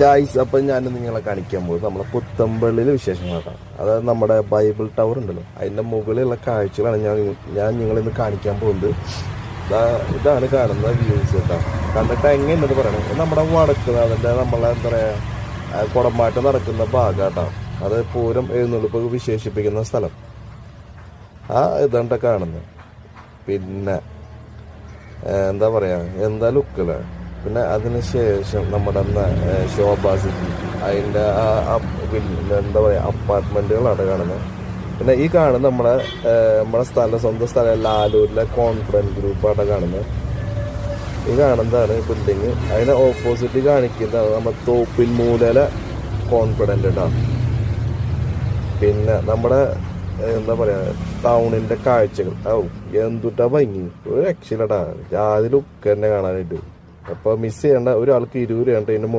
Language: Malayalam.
ഗായ്സ്, അപ്പം ഞാൻ നിങ്ങളെ കാണിക്കാൻ പോകുന്നത് നമ്മളെ പുത്തമ്പള്ളിയിലെ വിശേഷങ്ങളാണ്. അതായത് നമ്മുടെ ബൈബിൾ ടവർ ഉണ്ടല്ലോ, അതിൻ്റെ മുകളിലുള്ള കാഴ്ചകളാണ് ഞാൻ നിങ്ങളിന്ന് കാണിക്കാൻ പോകുന്നത്. ഇതാണ് കാണുന്ന വ്യൂസ് കേട്ടോ. കണ്ടിട്ട് എങ്ങനെയുണ്ടെന്ന് പറയണം. നമ്മുടെ വടക്ക് അതിൻ്റെ നമ്മളെ എന്താ പറയുക, കുടമാറ്റം നടക്കുന്ന ഭാഗം കേട്ടോ. അത് പൂരം എഴുന്നള്ളിപ്പ് വിശേഷിപ്പിക്കുന്ന സ്ഥലം. ഇതാണ്ട കാണുന്നത്. പിന്നെ എന്താ പറയുക, എന്താ ലുക്കല്ലേ. പിന്നെ അതിനുശേഷം നമ്മുടെ ശോഭാസിറ്റി അതിൻ്റെ എന്താ പറയുക അപ്പാർട്ട്മെൻറ്റുകളാണ് കാണുന്നത്. പിന്നെ ഈ കാണുന്ന നമ്മുടെ സ്വന്തം സ്ഥലം ലാലൂരിലെ കോൺഫറൻസ് ഗ്രൂപ്പാണ് കാണുന്നത്. ഈ കാണുന്നതാണ് ബിൽഡിങ്. അതിന് ഓപ്പോസിറ്റ് കാണിക്കുന്നതാണ് നമ്മുടെ തോപ്പിൽ മൂലയിലെ കോൺഫിഡൻ്റ് കേട്ടോ. പിന്നെ നമ്മുടെ എന്താ പറയുക ടൗണിൻ്റെ കാഴ്ചകൾ എന്തുട്ടാ ഭംഗി, ഒരു രക്ഷയില്ലടാ. ആദ്യം ലുക്ക് തന്നെ കാണാനായിട്ട്. അപ്പോൾ മിസ് ചെയ്യേണ്ട, ഒരാൾക്ക് 20 രൂപ ഇതിൻ്റെ